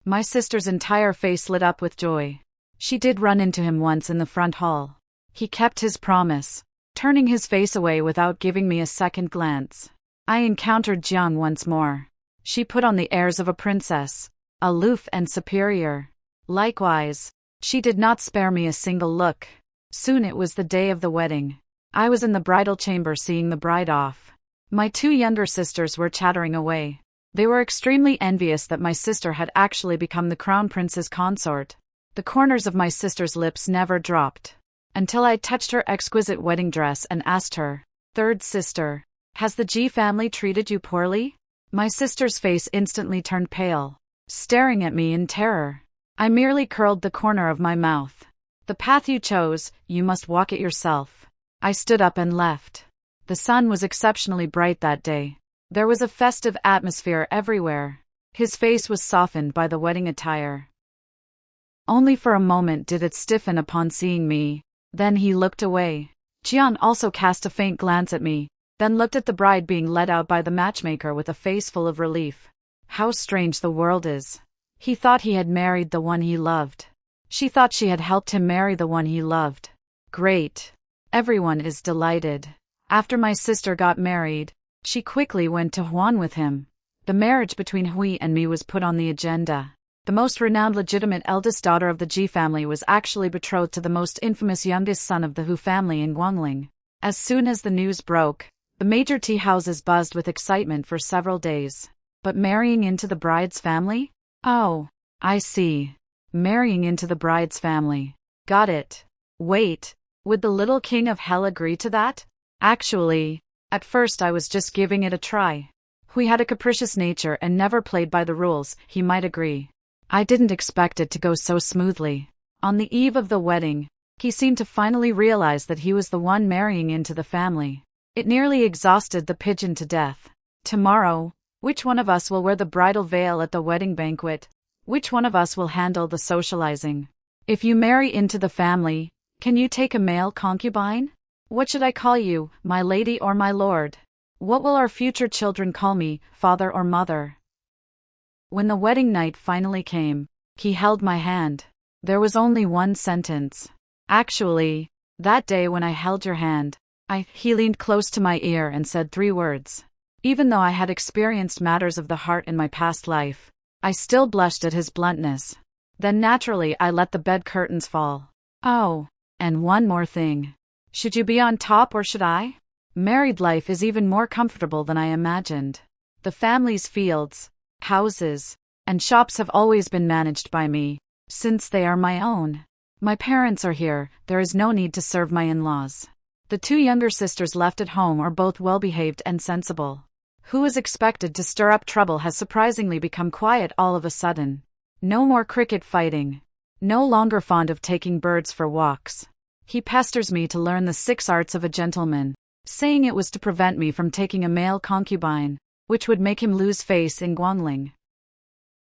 My sister's entire face lit up with joy. She did run into him once in the front hall. He kept his promise, turning his face away without giving me a second glance. I encountered Jiang once more. She put on the airs of a princess, aloof and superior. Likewise, she did not spare me a single look. Soon it was the day of the wedding. I was in the bridal chamber seeing the bride off. My 2 younger sisters were chattering away. They were extremely envious that my sister had actually become the crown prince's consort. The corners of my sister's lips never dropped, until I touched her exquisite wedding dress and asked her, "Third sister, has the Ji family treated you poorly?" My sister's face instantly turned pale, staring at me in terror. I merely curled the corner of my mouth. The path you chose, you must walk it yourself. I stood up and left. The sun was exceptionally bright that day. There was a festive atmosphere everywhere. His face was softened by the wedding attire. Only for a moment did it stiffen upon seeing me. Then he looked away. Jian also cast a faint glance at me, then looked at the bride being led out by the matchmaker with a face full of relief. How strange the world is. He thought he had married the one he loved. She thought she had helped him marry the one he loved. Great. Everyone is delighted. After my sister got married, she quickly went to Huan with him. The marriage between Hui and me was put on the agenda. The most renowned legitimate eldest daughter of the Ji family was actually betrothed to the most infamous youngest son of the Hu family in Guangling. As soon as the news broke, the major tea houses buzzed with excitement for several days. But marrying into the bride's family? Oh, I see. Marrying into the bride's family. Got it. Wait, would the little king of hell agree to that? Actually, at first I was just giving it a try. Hui had a capricious nature and never played by the rules, he might agree. I didn't expect it to go so smoothly. On the eve of the wedding, he seemed to finally realize that he was the one marrying into the family. It nearly exhausted the pigeon to death. Tomorrow, which one of us will wear the bridal veil at the wedding banquet? Which one of us will handle the socializing? If you marry into the family, can you take a male concubine? What should I call you, my lady or my lord? What will our future children call me, father or mother? When the wedding night finally came, he held my hand. There was only one sentence. Actually, that day when I held your hand, he leaned close to my ear and said 3 words. Even though I had experienced matters of the heart in my past life, I still blushed at his bluntness. Then naturally I let the bed curtains fall. Oh, and one more thing. Should you be on top or should I? Married life is even more comfortable than I imagined. The family's fields, houses, and shops have always been managed by me, since they are my own. My parents are here, there is no need to serve my in-laws. The 2 younger sisters left at home are both well-behaved and sensible. Who is expected to stir up trouble has surprisingly become quiet all of a sudden. No more cricket fighting. No longer fond of taking birds for walks. He pesters me to learn the 6 arts of a gentleman, saying it was to prevent me from taking a male concubine, which would make him lose face in Guangling.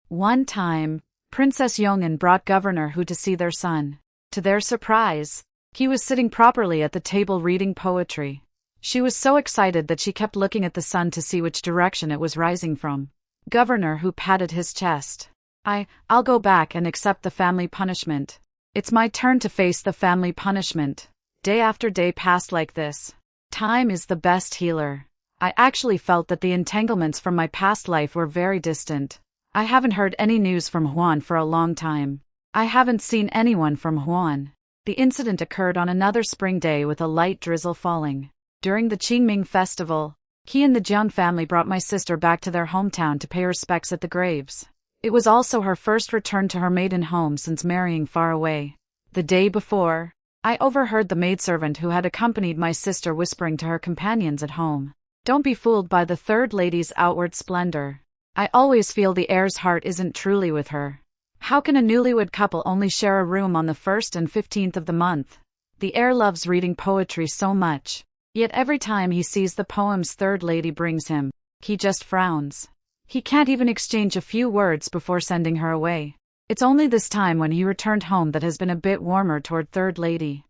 One time, Princess Yong'an brought Governor Hu to see their son. To their surprise, he was sitting properly at the table reading poetry. She was so excited that she kept looking at the sun to see which direction it was rising from. Governor Hu patted his chest. I'll go back and accept the family punishment. It's my turn to face the family punishment. Day after day passed like this. Time is the best healer. I actually felt that the entanglements from my past life were very distant. I haven't heard any news from Huan for a long time. I haven't seen anyone from Huan. The incident occurred on another spring day with a light drizzle falling. During the Qingming festival, he and the Jian family brought my sister back to their hometown to pay respects at the graves. It was also her first return to her maiden home since marrying far away. The day before, I overheard the maidservant who had accompanied my sister whispering to her companions at home, "Don't be fooled by the third lady's outward splendor. I always feel the heir's heart isn't truly with her. How can a newlywed couple only share a room on the 1st and 15th of the month? The heir loves reading poetry so much, yet every time he sees the poems third lady brings him, he just frowns. He can't even exchange a few words before sending her away. It's only this time when he returned home that has been a bit warmer toward third lady.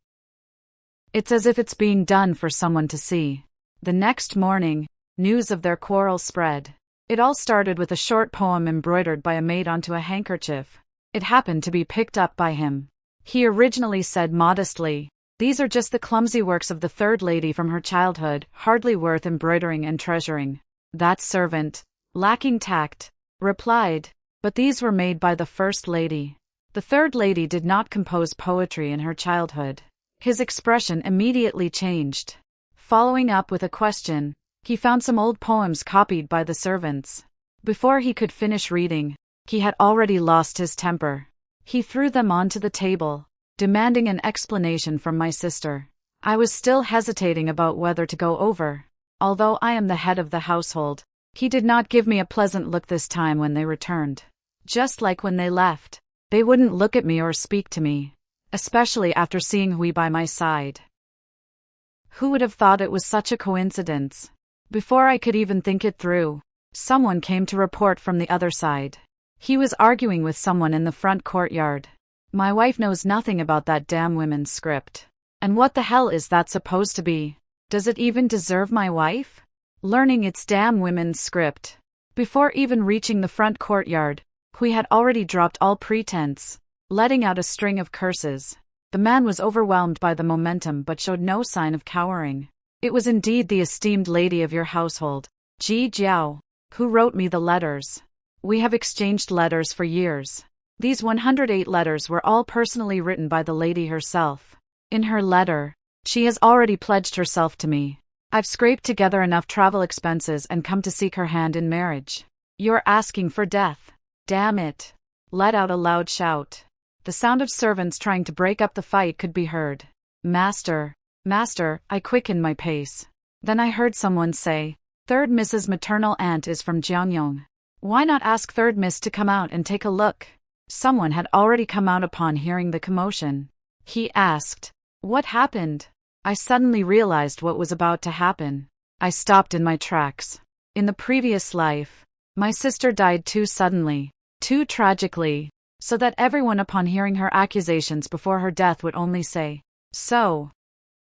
It's as if it's being done for someone to see." The next morning, news of their quarrel spread. It all started with a short poem embroidered by a maid onto a handkerchief. It happened to be picked up by him. He originally said modestly, "These are just the clumsy works of the third lady from her childhood, hardly worth embroidering and treasuring." That servant, lacking tact, replied, "But these were made by the first lady." The third lady did not compose poetry in her childhood. His expression immediately changed. Following up with a question, he found some old poems copied by the servants. Before he could finish reading, he had already lost his temper. He threw them onto the table, demanding an explanation from my sister. I was still hesitating about whether to go over. Although I am the head of the household, he did not give me a pleasant look this time when they returned. Just like when they left. They wouldn't look at me or speak to me, especially after seeing Hui by my side. Who would have thought it was such a coincidence? Before I could even think it through, someone came to report from the other side. He was arguing with someone in the front courtyard. My wife knows nothing about that damn women's script. And what the hell is that supposed to be? Does it even deserve my wife? Learning its damn women's script. Before even reaching the front courtyard, Hui had already dropped all pretense, letting out a string of curses. The man was overwhelmed by the momentum but showed no sign of cowering. It was indeed the esteemed lady of your household, Ji Jiao, who wrote me the letters. We have exchanged letters for years. These 108 letters were all personally written by the lady herself. In her letter, she has already pledged herself to me. I've scraped together enough travel expenses and come to seek her hand in marriage. You're asking for death. Damn it. Let out a loud shout. The sound of servants trying to break up the fight could be heard. Master, I quickened my pace. Then I heard someone say, "Third Mrs. Maternal Aunt is from Jiangyong. Why not ask Third Miss to come out and take a look?" Someone had already come out upon hearing the commotion. He asked, "What happened?" I suddenly realized what was about to happen. I stopped in my tracks. In the previous life, my sister died too suddenly, too tragically, so that everyone upon hearing her accusations before her death would only say, "So."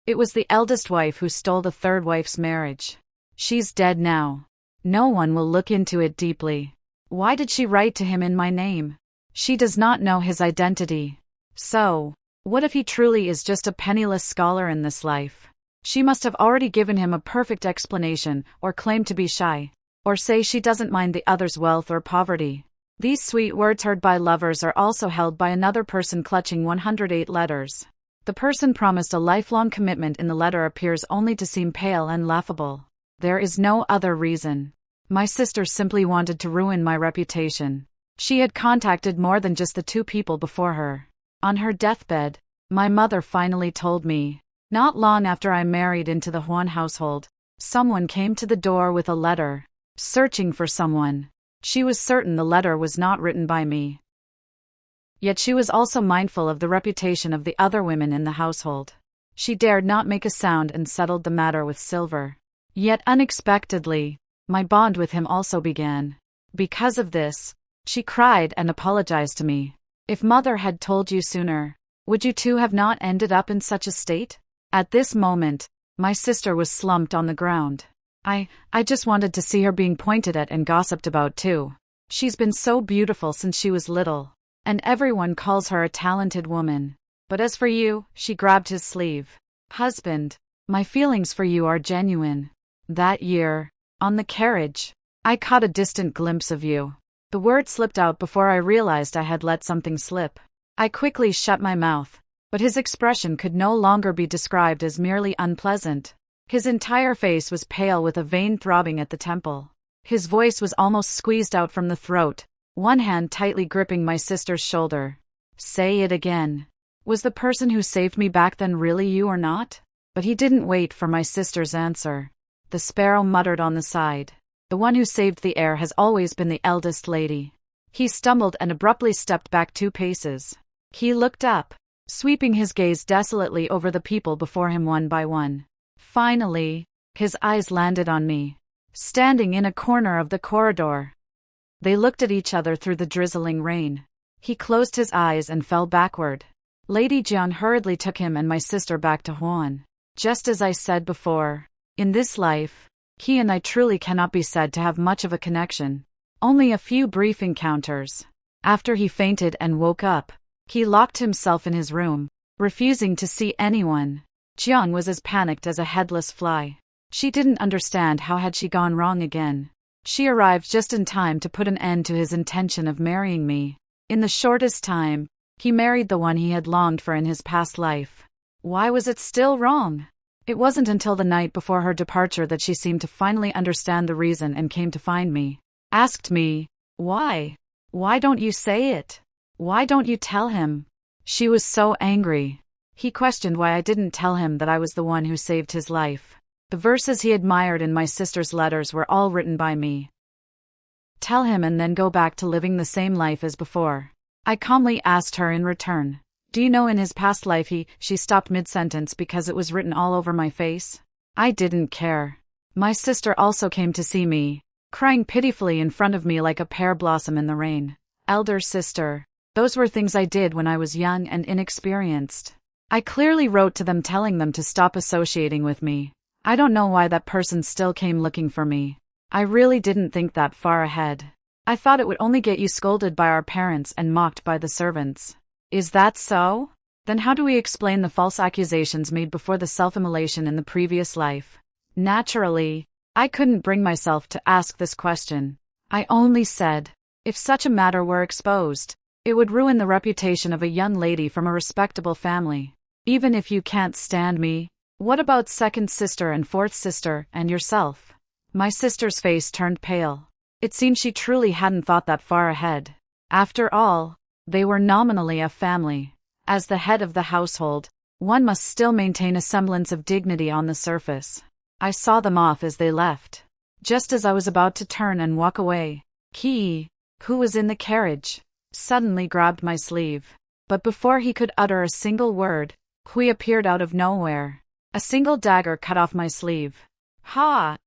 It was the eldest wife who stole the third wife's marriage. She's dead now. No one will look into it deeply. Why did she write to him in my name? She does not know his identity. So, what if he truly is just a penniless scholar in this life? She must have already given him a perfect explanation, or claim to be shy, or say she doesn't mind the other's wealth or poverty. These sweet words heard by lovers are also held by another person clutching 108 letters. The person promised a lifelong commitment in the letter appears only to seem pale and laughable. There is no other reason. My sister simply wanted to ruin my reputation. She had contacted more than just the two people before her. On her deathbed, my mother finally told me. Not long after I married into the Huan household, someone came to the door with a letter, searching for someone. She was certain the letter was not written by me. Yet she was also mindful of the reputation of the other women in the household. She dared not make a sound and settled the matter with Silver. Yet unexpectedly, my bond with him also began. Because of this, she cried and apologized to me. If Mother had told you sooner, would you two have not ended up in such a state? At this moment, my sister was slumped on the ground. I just wanted to see her being pointed at and gossiped about too. She's been so beautiful since she was little, and everyone calls her a talented woman. But as for you, she grabbed his sleeve. Husband, my feelings for you are genuine. That year, on the carriage, I caught a distant glimpse of you. The word slipped out before I realized I had let something slip. I quickly shut my mouth, but his expression could no longer be described as merely unpleasant. His entire face was pale with a vein throbbing at the temple. His voice was almost squeezed out from the throat, one hand tightly gripping my sister's shoulder. Say it again. Was the person who saved me back then really you or not? But he didn't wait for my sister's answer. The sparrow muttered on the side. The one who saved the heir has always been the eldest lady. He stumbled and abruptly stepped back 2 paces. He looked up, sweeping his gaze desolately over the people before him one by one. Finally, his eyes landed on me, standing in a corner of the corridor. They looked at each other through the drizzling rain. He closed his eyes and fell backward. Lady Jian hurriedly took him and my sister back to Huan. Just as I said before, in this life, he and I truly cannot be said to have much of a connection. Only a few brief encounters. After he fainted and woke up, he locked himself in his room, refusing to see anyone. Jiang was as panicked as a headless fly. She didn't understand how had she gone wrong again. She arrived just in time to put an end to his intention of marrying me. In the shortest time, he married the one he had longed for in his past life. Why was it still wrong? It wasn't until the night before her departure that she seemed to finally understand the reason and came to find me. Asked me, why? Why don't you say it? Why don't you tell him? She was so angry. He questioned why I didn't tell him that I was the one who saved his life. The verses he admired in my sister's letters were all written by me. Tell him and then go back to living the same life as before. I calmly asked her in return. Do you know in his past life she stopped mid-sentence because it was written all over my face? I didn't care. My sister also came to see me, crying pitifully in front of me like a pear blossom in the rain. Elder sister. Those were things I did when I was young and inexperienced. I clearly wrote to them telling them to stop associating with me. I don't know why that person still came looking for me. I really didn't think that far ahead. I thought it would only get you scolded by our parents and mocked by the servants. Is that so? Then how do we explain the false accusations made before the self-immolation in the previous life? Naturally, I couldn't bring myself to ask this question. I only said, if such a matter were exposed, it would ruin the reputation of a young lady from a respectable family. Even if you can't stand me, what about second sister and fourth sister and yourself? My sister's face turned pale. It seemed she truly hadn't thought that far ahead. After all, they were nominally a family. As the head of the household, one must still maintain a semblance of dignity on the surface. I saw them off as they left. Just as I was about to turn and walk away, Ki, who was in the carriage, suddenly grabbed my sleeve. But before he could utter a single word, Hui appeared out of nowhere. A single dagger cut off my sleeve. Ha!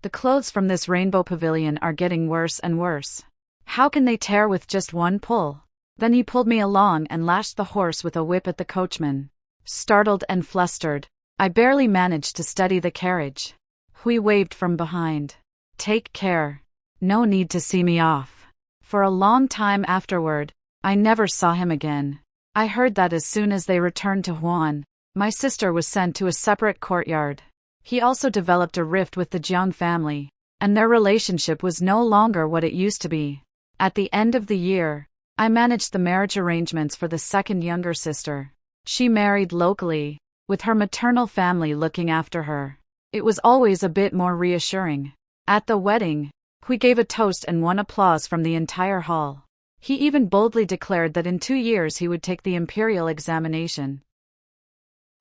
The clothes from this rainbow pavilion are getting worse and worse. How can they tear with just one pull? Then he pulled me along and lashed the horse with a whip at the coachman. Startled and flustered, I barely managed to steady the carriage. Hui waved from behind. Take care. No need to see me off. For a long time afterward, I never saw him again. I heard that as soon as they returned to Huan, my sister was sent to a separate courtyard. He also developed a rift with the Jiang family, and their relationship was no longer what it used to be. At the end of the year, I managed the marriage arrangements for the second younger sister. She married locally, with her maternal family looking after her. It was always a bit more reassuring. At the wedding, we gave a toast and won applause from the entire hall. He even boldly declared that in 2 years he would take the imperial examination.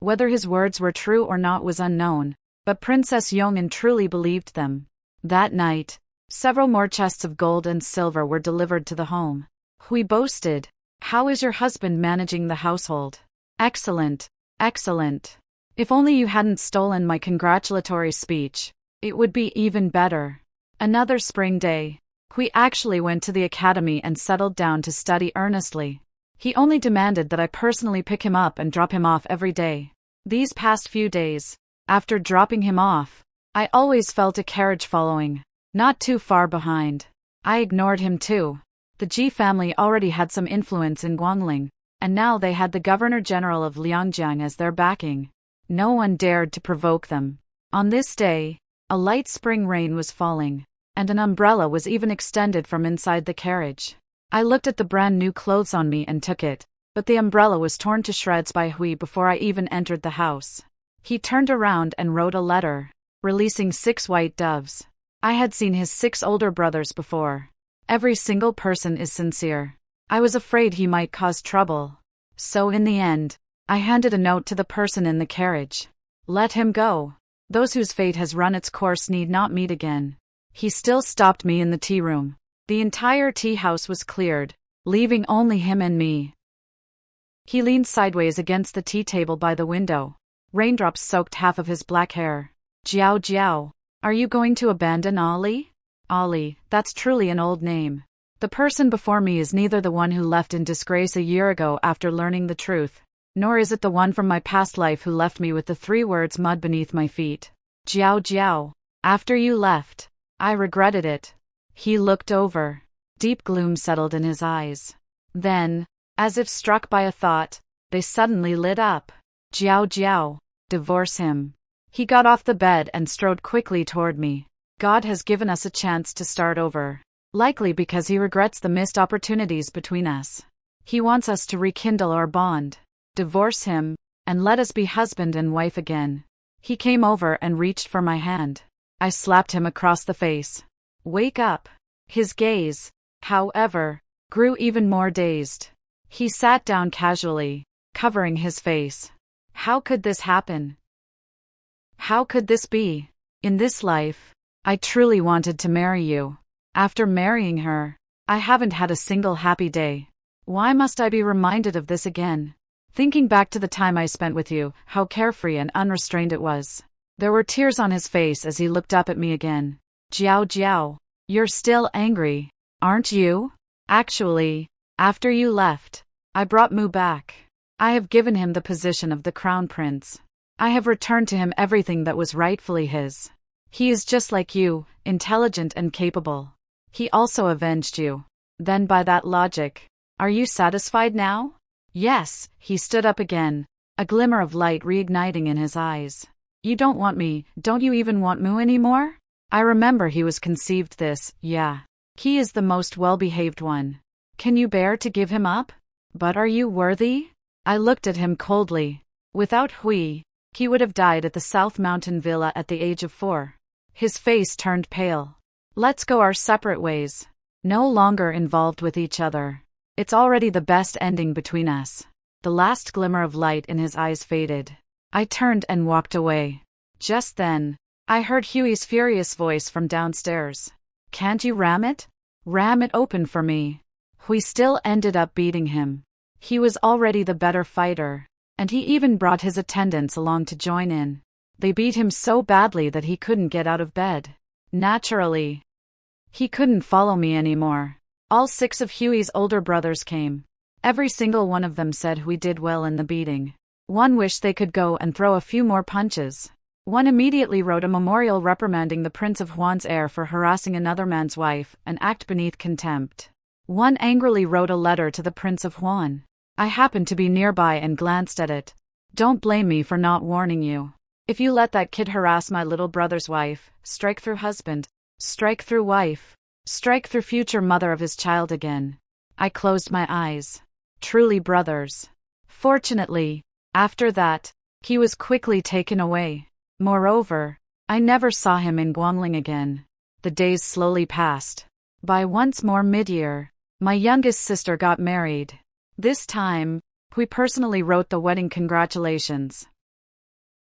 Whether his words were true or not was unknown, but Princess Yong'an truly believed them. That night, several more chests of gold and silver were delivered to the home. Hui boasted, "How is your husband managing the household?" "Excellent, excellent. If only you hadn't stolen my congratulatory speech, it would be even better." Another spring day, Hui actually went to the academy and settled down to study earnestly. He only demanded that I personally pick him up and drop him off every day. These past few days, after dropping him off, I always felt a carriage following, not too far behind. I ignored him too. The Ji family already had some influence in Guangling, and now they had the Governor-General of Liangjiang as their backing. No one dared to provoke them. On this day, a light spring rain was falling, and an umbrella was even extended from inside the carriage. I looked at the brand new clothes on me and took it, but the umbrella was torn to shreds by Hui before I even entered the house. He turned around and wrote a letter, releasing 6 white doves. I had seen his 6 older brothers before. Every single person is sincere. I was afraid he might cause trouble. So in the end, I handed a note to the person in the carriage. Let him go. Those whose fate has run its course need not meet again. He still stopped me in the tea room. The entire tea house was cleared, leaving only him and me. He leaned sideways against the tea table by the window. Raindrops soaked half of his black hair. "Jiao Jiao, are you going to abandon Ali?" Ali, that's truly an old name. The person before me is neither the one who left in disgrace a year ago after learning the truth, nor is it the one from my past life who left me with the 3 words mud beneath my feet. "Jiao Jiao, after you left, I regretted it." He looked over. Deep gloom settled in his eyes. Then, as if struck by a thought, they suddenly lit up. "Jiao Jiao, divorce him." He got off the bed and strode quickly toward me. God has given us a chance to start over. Likely because he regrets the missed opportunities between us. He wants us to rekindle our bond. Divorce him, and let us be husband and wife again. He came over and reached for my hand. I slapped him across the face. "Wake up." His gaze, however, grew even more dazed. He sat down casually, covering his face. How could this happen? How could this be? In this life, I truly wanted to marry you. After marrying her, I haven't had a single happy day. Why must I be reminded of this again? Thinking back to the time I spent with you, how carefree and unrestrained it was. There were tears on his face as he looked up at me again. Jiao Jiao, you're still angry, aren't you? Actually, after you left, I brought Mu back. I have given him the position of the crown prince. I have returned to him everything that was rightfully his. He is just like you, intelligent and capable. He also avenged you. Then by that logic, are you satisfied now? Yes, he stood up again, a glimmer of light reigniting in his eyes. You don't want me, don't you even want Mu anymore? I remember he was conceived this, yeah. He is the most well-behaved one. Can you bear to give him up? But are you worthy? I looked at him coldly. Without Hui, he would have died at the South Mountain Villa at the age of 4. His face turned pale. Let's go our separate ways. No longer involved with each other. It's already the best ending between us. The last glimmer of light in his eyes faded. I turned and walked away. Just then, I heard Huey's furious voice from downstairs. Can't you ram it? Ram it open for me. Hui still ended up beating him. He was already the better fighter, and he even brought his attendants along to join in. They beat him so badly that he couldn't get out of bed. Naturally, he couldn't follow me anymore. All 6 of Huey's older brothers came. Every single one of them said Hui did well in the beating. One wished they could go and throw a few more punches. One immediately wrote a memorial reprimanding the Prince of Huan's heir for harassing another man's wife, an act beneath contempt. One angrily wrote a letter to the Prince of Huan. I happened to be nearby and glanced at it. Don't blame me for not warning you. If you let that kid harass my little brother's wife, strike through husband, strike through wife, strike through future mother of his child again. I closed my eyes. Truly brothers. Fortunately, after that, he was quickly taken away. Moreover, I never saw him in Guangling again. The days slowly passed. By once more mid-year, my youngest sister got married. This time, Hui personally wrote the wedding congratulations.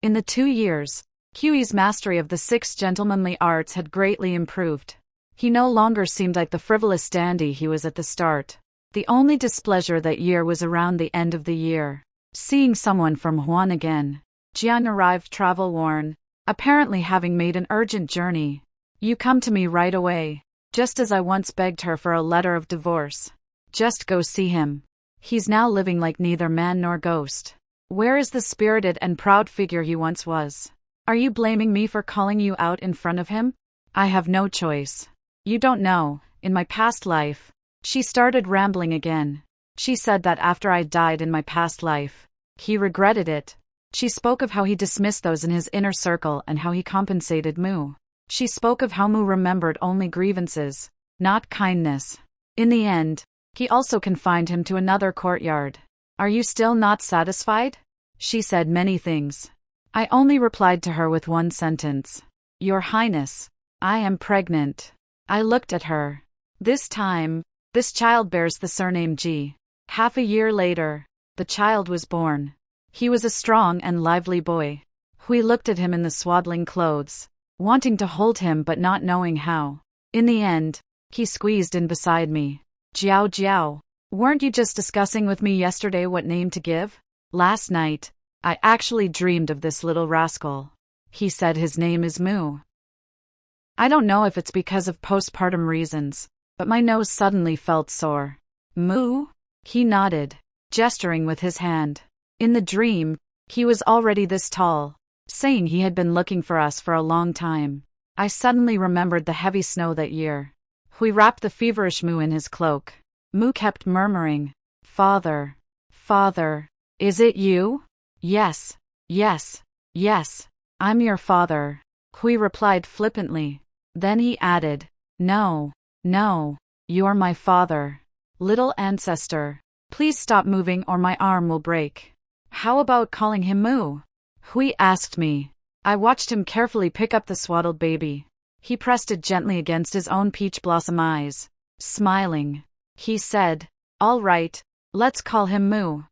In the 2 years, Huey's mastery of the 6 gentlemanly arts had greatly improved. He no longer seemed like the frivolous dandy he was at the start. The only displeasure that year was around the end of the year. Seeing someone from Huan again. Jian arrived travel-worn, apparently having made an urgent journey. You come to me right away. Just as I once begged her for a letter of divorce. Just go see him. He's now living like neither man nor ghost. Where is the spirited and proud figure he once was? Are you blaming me for calling you out in front of him? I have no choice. You don't know, in my past life. She started rambling again. She said that after I died in my past life, he regretted it. She spoke of how he dismissed those in his inner circle and how he compensated Mu. She spoke of how Mu remembered only grievances, not kindness. In the end, he also confined him to another courtyard. Are you still not satisfied? She said many things. I only replied to her with one sentence. Your Highness, I am pregnant. I looked at her. This time, this child bears the surname Ji. Half a year later, the child was born. He was a strong and lively boy. Hui looked at him in the swaddling clothes, wanting to hold him but not knowing how. In the end, he squeezed in beside me. Jiao Jiao, weren't you just discussing with me yesterday what name to give? Last night, I actually dreamed of this little rascal. He said his name is Mu. I don't know if it's because of postpartum reasons, but my nose suddenly felt sore. Mu? He nodded, gesturing with his hand. In the dream, he was already this tall, saying he had been looking for us for a long time. I suddenly remembered the heavy snow that year. Hui wrapped the feverish Mu in his cloak. Mu kept murmuring, Father, Father, is it you? Yes, yes, yes, I'm your father. Hui replied flippantly. Then he added, No, no, you're my father. Little ancestor, please stop moving or my arm will break. How about calling him Mu? Hui asked me. I watched him carefully pick up the swaddled baby. He pressed it gently against his own peach blossom eyes. Smiling, he said, All right, let's call him Mu.